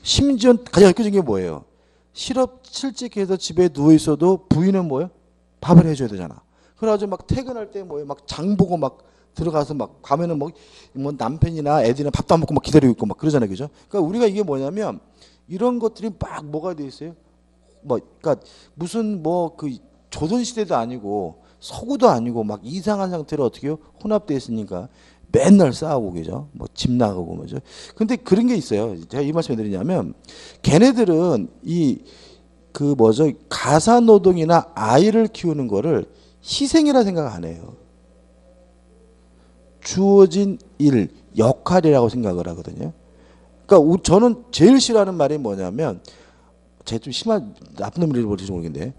심지어 가장 획기적인 게 뭐예요? 실직해서 집에 누워 있어도 부인은 뭐예요? 밥을 해줘야 되잖아. 그래가지고 막 퇴근할 때 뭐예요? 막 장 보고 막 들어가서 막 가면은 뭐 남편이나 애들이나 밥도 안 먹고 막 기다리고 있고 막 그러잖아요, 그죠? 그러니까 우리가 이게 뭐냐면 이런 것들이 막 뭐가 돼 있어요? 뭐 그러니까 무슨 뭐 그 조선 시대도 아니고 서구도 아니고 막 이상한 상태로 어떻게 해요? 혼합돼 있으니까 맨날 싸우고 그죠? 뭐 집 나가고 뭐죠? 근데 그런 게 있어요. 제가 이 말씀을 드리냐면 걔네들은 이 그 뭐죠? 가사 노동이나 아이를 키우는 거를 희생이라 생각 안 해요. 주어진 일, 역할이라고 생각을 하거든요. 그러니까 저는 제일 싫어하는 말이 뭐냐면 제가 좀 심한 나쁜 놈이라고 볼지 모르겠는데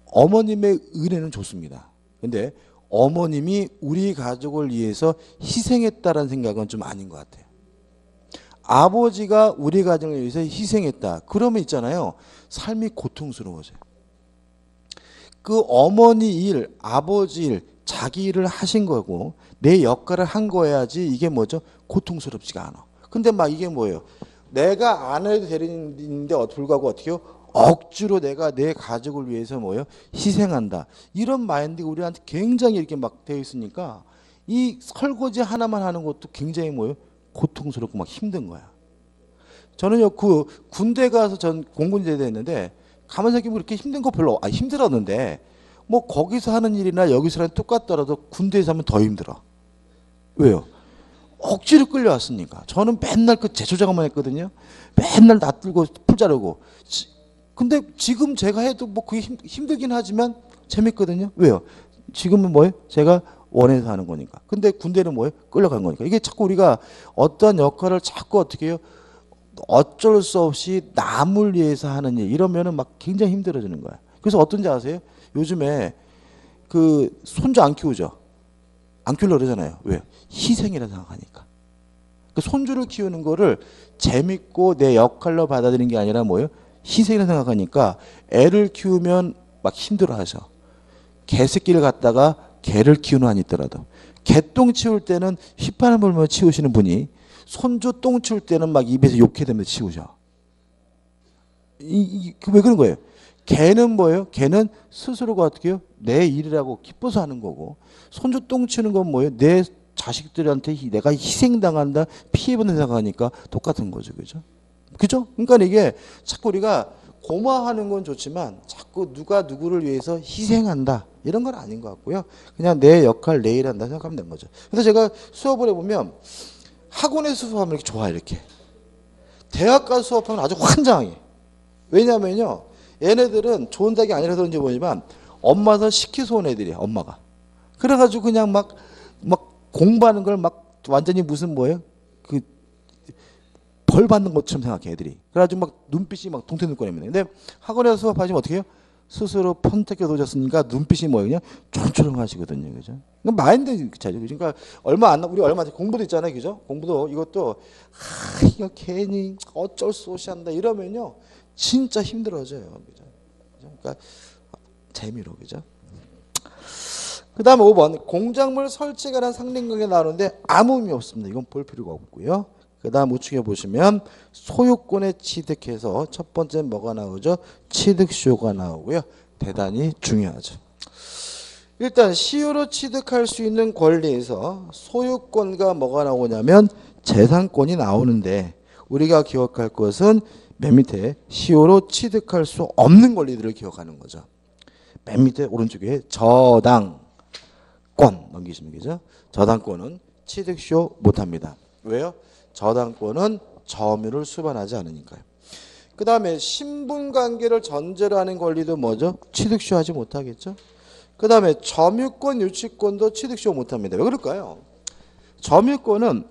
어머님의 은혜는 좋습니다. 근데 어머님이 우리 가족을 위해서 희생했다라는 생각은 좀 아닌 것 같아요. 아버지가 우리 가정을 위해서 희생했다. 그러면 있잖아요. 삶이 고통스러워져요. 그 어머니 일, 아버지 일, 자기 일을 하신 거고 내 역할을 한 거야지 이게 뭐죠? 고통스럽지가 않아. 근데 막 이게 뭐예요? 내가 안 해도 되는데 불구하고 어떻게 해요? 억지로 내가 내 가족을 위해서 뭐예요? 희생한다. 이런 마인드가 우리한테 굉장히 이렇게 막 되어 있으니까 이 설거지 하나만 하는 것도 굉장히 뭐예요? 고통스럽고 막 힘든 거야. 저는요, 그 군대 가서 전 공군제대 했는데 가만히 생각해보면 그렇게 힘든 거 별로, 힘들었는데 뭐 거기서 하는 일이나 여기서 하는 똑같더라도 군대에서 하면 더 힘들어. 왜요? 억지로 끌려왔으니까. 저는 맨날 그 제초 작업만 했거든요. 맨날 놔들고 풀 자르고. 근데 지금 제가 해도 뭐 그게 힘들긴 하지만 재밌거든요. 왜요? 지금은 뭐예요? 제가 원해서 하는 거니까. 근데 군대는 뭐예요? 끌려간 거니까. 이게 자꾸 우리가 어떠한 역할을 자꾸 어떻게 해요? 어쩔 수 없이 남을 위해서 하는 일 이러면은 막 굉장히 힘들어지는 거야. 그래서 어떤지 아세요? 요즘에 그 손주 안 키우죠. 안 키우려고 그러잖아요. 왜? 희생이라 생각하니까. 그 손주를 키우는 거를 재밌고 내 역할로 받아들이는 게 아니라 뭐예요? 희생이라 생각하니까 애를 키우면 막 힘들어하죠. 개새끼를 갖다가 개를 키우는 한이 있더라도 개똥 치울 때는 휘파람 불며 치우시는 분이 손주 똥 치울 때는 막 입에서 욕해대면서 치우죠. 왜 그런 거예요? 개는 뭐예요? 개는 스스로가 어떻게 해요? 내 일이라고 기뻐서 하는 거고 손주 똥 치는 건 뭐예요? 내 자식들한테 내가 희생당한다, 피해받는 생각하니까 똑같은 거죠. 그죠? 그죠? 그러니까 이게 자꾸 우리가 고마워하는 건 좋지만 자꾸 누가 누구를 위해서 희생한다 이런 건 아닌 것 같고요. 그냥 내 역할 내일 한다 생각하면 되는 거죠. 그래서 제가 수업을 해보면 학원에서 수업하면 이렇게 좋아요. 이렇게 대학 가서 수업하면 아주 환장해. 왜냐면요 얘네들은 좋은 닭이 아니라서 그런지 모르지만 엄마가 시켜서 온 애들이야. 엄마가. 그래가지고 그냥 막 공부하는 걸 막 완전히 무슨 뭐예요? 그 벌 받는 것처럼 생각해 애들이. 그래가지고 막 눈빛이 막 동태눈 꺼냅니다. 근데 학원에서 수업하시면 어떻게 해요? 스스로 펀뜩 놓으셨으니까 눈빛이 뭐예요? 그냥 촌초롱하시거든요, 그죠? 그러니까 마인드 차죠. 그러니까 우리 얼마 전에 공부도 있잖아요, 그죠? 공부도 이것도 이거 괜히 어쩔 수 없이 한다 이러면요 진짜 힘들어져요, 그죠? 그러니까 재미로, 그죠? 그 다음에 5번 공작물 설치에 관한 상징관계 나오는데 아무 의미 없습니다. 이건 볼 필요가 없고요. 그 다음 우측에 보시면 소유권에 취득해서 첫 번째 뭐가 나오죠? 취득시효가 나오고요. 대단히 중요하죠. 일단 시효로 취득할 수 있는 권리에서 소유권과 뭐가 나오냐면 재산권이 나오는데 우리가 기억할 것은 맨 밑에 시효로 취득할 수 없는 권리들을 기억하는 거죠. 맨 밑에 오른쪽에 저당권 넘기시면 되죠. 저당권은 취득시효 못합니다. 왜요? 저당권은 점유를 수반하지 않으니까요. 그 다음에 신분관계를 전제로 하는 권리도 뭐죠? 취득시효하지 못하겠죠. 그 다음에 점유권, 유치권도 취득시효 못합니다. 왜 그럴까요? 점유권은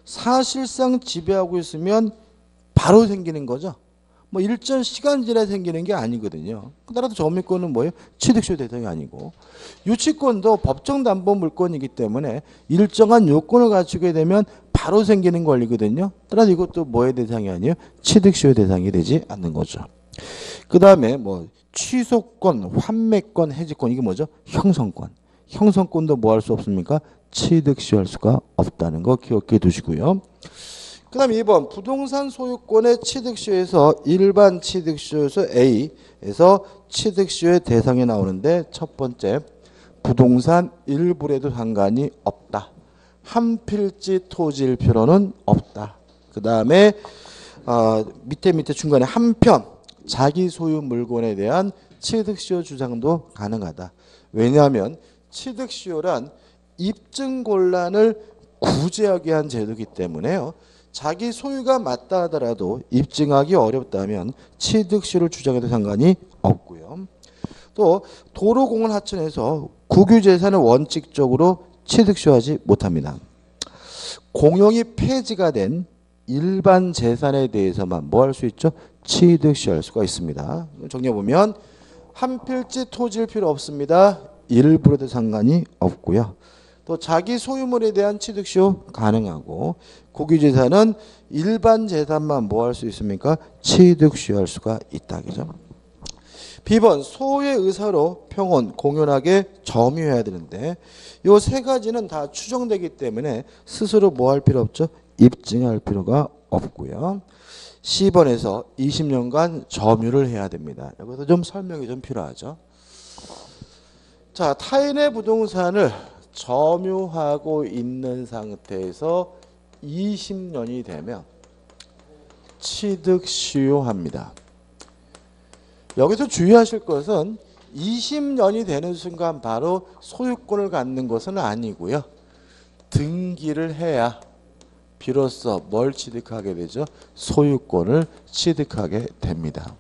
사실상 지배하고 있으면 바로 생기는 거죠. 뭐 일정 시간 지나야 생기는 게 아니거든요. 따라서 점유권은 뭐예요? 취득시효 대상이 아니고 유치권도 법정 담보 물권이기 때문에 일정한 요건을 갖추게 되면 바로 생기는 권리거든요. 따라서 이것도 뭐의 대상이 아니에요? 취득시효 대상이 되지 않는 거죠. 그 다음에 뭐 취소권, 환매권, 해지권 이게 뭐죠? 형성권. 형성권도 뭐 할 수 없습니까? 취득시효할 수가 없다는 거 기억해 두시고요. 그 다음 2번 부동산 소유권의 취득시효에서 일반 취득시효에서 A에서 취득시효의 대상이 나오는데 첫 번째 부동산 일부에도 상관이 없다. 한 필지 토지일 필요는 없다. 그 다음에 밑에 중간에 한편 자기 소유 물건에 대한 취득시효 주장도 가능하다. 왜냐하면 취득시효란 입증 곤란을 구제하게 한 제도이기 때문에요. 자기 소유가 맞다 하더라도 입증하기 어렵다면 취득시효를 주장해도 상관이 없고요. 또 도로공원 하천에서 국유재산을 원칙적으로 취득시효하지 못합니다. 공용이 폐지가 된 일반 재산에 대해서만 뭐 할 수 있죠? 취득시효할 수가 있습니다. 정리해보면 한 필지 토지일 필요 없습니다. 일부로도 상관이 없고요. 또 자기 소유물에 대한 취득시효 가능하고 국유재산은 일반 재산만 뭐 할 수 있습니까? 취득시효할 수가 있다. 그죠? B번 소유의 의사로 평온 공연하게 점유해야 되는데 이 세 가지는 다 추정되기 때문에 스스로 뭐 할 필요 없죠? 입증할 필요가 없고요. C번에서 20년간 점유를 해야 됩니다. 여기서 좀 설명이 좀 필요하죠. 자, 타인의 부동산을 점유하고 있는 상태에서 20년이 되면 취득시효합니다. 여기서 주의하실 것은 20년이 되는 순간 바로 소유권을 갖는 것은 아니고요. 등기를 해야 비로소 뭘 취득하게 되죠? 소유권을 취득하게 됩니다.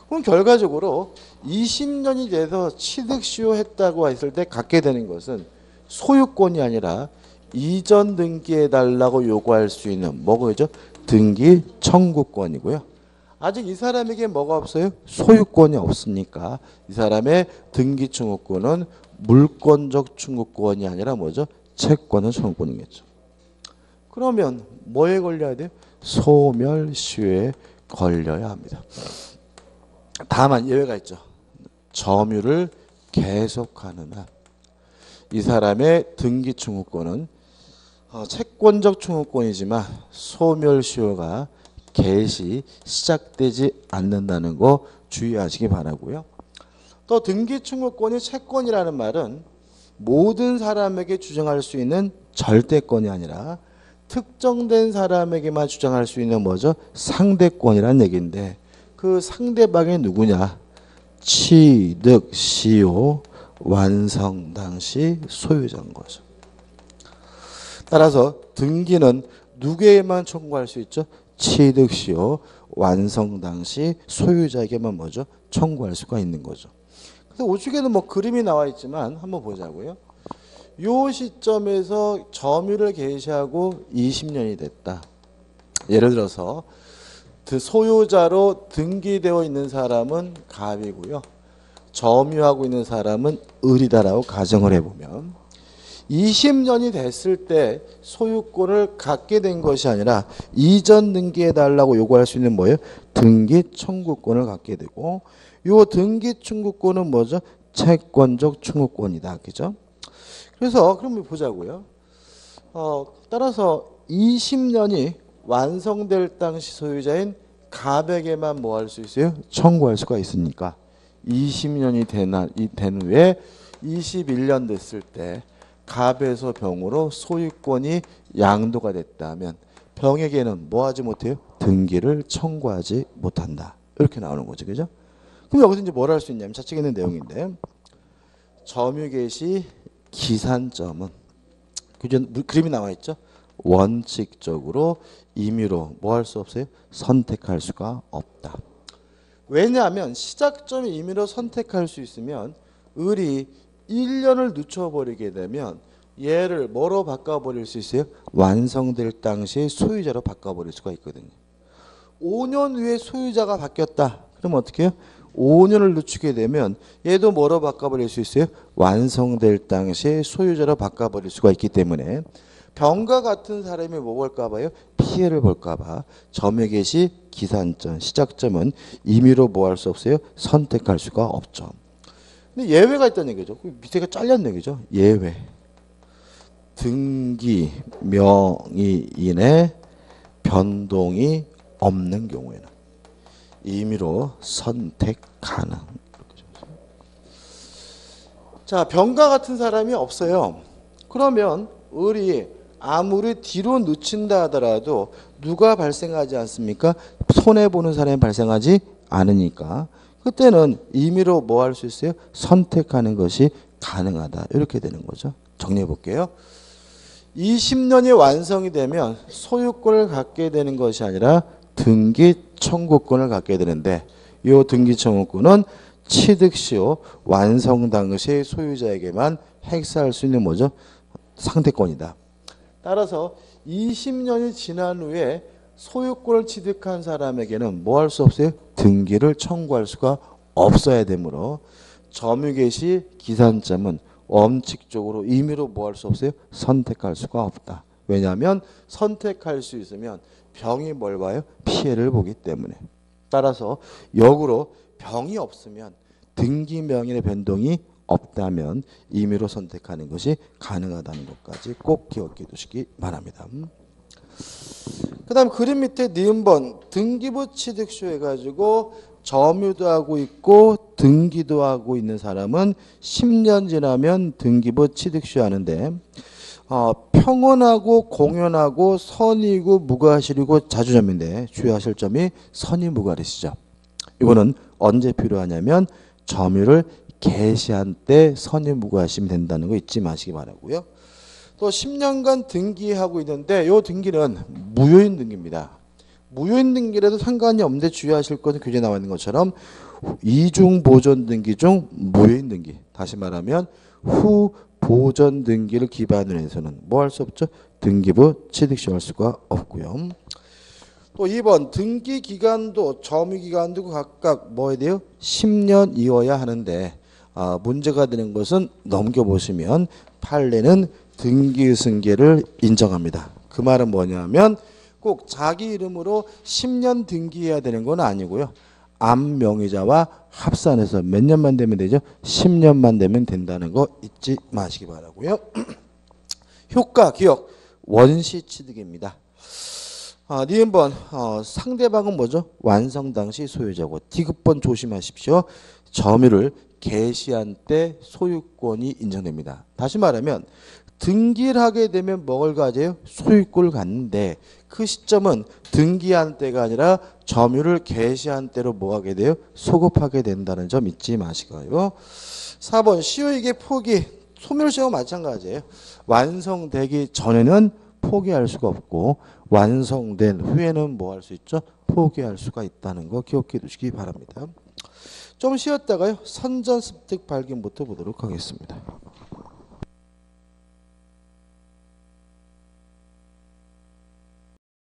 그럼 결과적으로 20년이 돼서 취득시효했다고 했을 때 갖게 되는 것은 소유권이 아니라 이전 등기해달라고 요구할 수 있는 뭐죠? 등기 청구권이고요. 아직 이 사람에게 뭐가 없어요? 소유권이 없으니까 이 사람의 등기 청구권은 물권적 청구권이 아니라 뭐죠? 채권의 청구권이겠죠. 그러면 뭐에 걸려야 돼요? 소멸시효에 걸려야 합니다. 다만 예외가 있죠. 점유를 계속하는 한 이 사람의 등기 청구권은 채권적 청구권이지만 소멸시효가 개시 시작되지 않는다는 거 주의하시기 바라고요. 또 등기 청구권이 채권이라는 말은 모든 사람에게 주장할 수 있는 절대권이 아니라 특정된 사람에게만 주장할 수 있는 뭐죠? 상대권이라는 얘기인데 그 상대방이 누구냐? 취득 시효 완성 당시 소유자인 거죠. 따라서 등기는 누구에게만 청구할 수 있죠? 취득 시효 완성 당시 소유자에게만 뭐죠? 청구할 수가 있는 거죠. 그래서 우측에는 뭐 그림이 나와 있지만 한번 보자고요. 요 시점에서 점유를 개시하고 20년이 됐다. 예를 들어서 소유자로 등기되어 있는 사람은 갑이고요. 점유하고 있는 사람은 을이다라고 가정을 해보면 20년이 됐을 때 소유권을 갖게 된 것이 아니라 이전 등기해달라고 요구할 수 있는 뭐예요? 등기 청구권을 갖게 되고 요 등기 청구권은 뭐죠? 채권적 청구권이다. 그죠? 그래서 그럼 보자고요. 따라서 20년이 완성될 당시 소유자인 갑에게만 뭐 할 수 있어요? 청구할 수가 있으니까 20년이 된 후에 21년 됐을 때 갑에서 병으로 소유권이 양도가 됐다면 병에게는 뭐 하지 못해요? 등기를 청구하지 못한다. 이렇게 나오는 거죠. 그죠? 그럼 여기서 이제 뭘 할 수 있냐면 차측에 있는 내용인데 점유 개시 기산점은 그림이 나와 있죠. 원칙적으로 임의로 뭐 할 수 없어요? 선택할 수가 없다. 왜냐하면 시작점이 임의로 선택할 수 있으면 을이 1년을 늦춰버리게 되면 얘를 뭐로 바꿔버릴 수 있어요? 완성될 당시의 소유자로 바꿔버릴 수가 있거든요. 5년 후에 소유자가 바뀌었다. 그럼 어떻게 해요? 5년을 늦추게 되면 얘도 뭐로 바꿔버릴 수 있어요? 완성될 당시의 소유자로 바꿔버릴 수가 있기 때문에 병과 같은 사람이 뭐 볼까 봐요? 피해를 볼까 봐 점유 개시 기산점 시작점은 임의로 뭐 할 수 없어요? 선택할 수가 없죠. 근데 예외가 있다는 얘기죠. 밑에가 잘렸는 얘기죠. 예외. 등기 명의인의 변동이 없는 경우에는 임의로 선택 가능. 자, 병과 같은 사람이 없어요. 그러면 을이 아무리 뒤로 늦춘다 하더라도 누가 발생하지 않습니까? 손해보는 사람이 발생하지 않으니까 그때는 임의로 뭐 할 수 있어요? 선택하는 것이 가능하다. 이렇게 되는 거죠. 정리해 볼게요. 20년이 완성이 되면 소유권을 갖게 되는 것이 아니라 등기 청구권을 갖게 되는데 이 등기 청구권은 취득 시효 완성 당시 소유자에게만 행사할 수 있는 뭐죠? 상대권이다. 따라서 20년이 지난 후에 소유권을 취득한 사람에게는 뭐 할 수 없어요? 등기를 청구할 수가 없어야 되므로 점유 개시 기산점은 원칙적으로 임의로 뭐 할 수 없어요? 선택할 수가 없다. 왜냐하면 선택할 수 있으면 병이 뭘 봐요? 피해를 보기 때문에. 따라서 역으로 병이 없으면 등기 명의의 변동이 없다면 임의로 선택하는 것이 가능하다는 것까지 꼭 기억해 두시기 바랍니다. 그 다음 그림 밑에 니은번 등기부 취득쇼 해가지고 점유도 하고 있고 등기도 하고 있는 사람은 10년 지나면 등기부 취득쇼 하는데 평온하고 공연하고 선이고 무과실이고 자주점인데 주의하실 점이 선이 무과실이죠. 이거는 언제 필요하냐면 점유를 개시한 때 선이 무과하시면 된다는 거 잊지 마시기 바라고요. 또 10년간 등기하고 있는데 이 등기는 무효인 등기입니다. 무효인 등기라도 상관이 없는데 주의하실 것은 교재에 나와 있는 것처럼 이중 보존 등기 중 무효인 등기. 다시 말하면 후 보존 등기를 기반으로 해서는 뭐 할 수 없죠? 등기부 취득시 할 수가 없고요. 또 2번 등기 기간도 점유 기간도 각각 뭐 해야 돼요? 10년이어야 하는데 문제가 되는 것은 넘겨보시면 판례는 등기 승계를 인정합니다. 그 말은 뭐냐면 꼭 자기 이름으로 10년 등기해야 되는 건 아니고요. 암명의자와 합산해서 몇 년만 되면 되죠? 10년만 되면 된다는 거 잊지 마시기 바라고요. 효과, 기억, 원시 취득입니다. 니은번 상대방은 뭐죠? 완성 당시 소유자고 디귿번 조심하십시오. 점유를 개시한 때 소유권이 인정됩니다. 다시 말하면 등기를 하게 되면 뭘 가져요? 소유권을 갖는데 그 시점은 등기한 때가 아니라 점유를 개시한 때로 뭐 하게 돼요? 소급하게 된다는 점 잊지 마시고요. 4번 시효이익의 포기. 소멸시효와 마찬가지예요. 완성되기 전에는 포기할 수가 없고 완성된 후에는 뭐 할 수 있죠? 포기할 수가 있다는 거 기억해 두시기 바랍니다. 좀 쉬었다가요. 선전습득 발견부터 보도록 하겠습니다.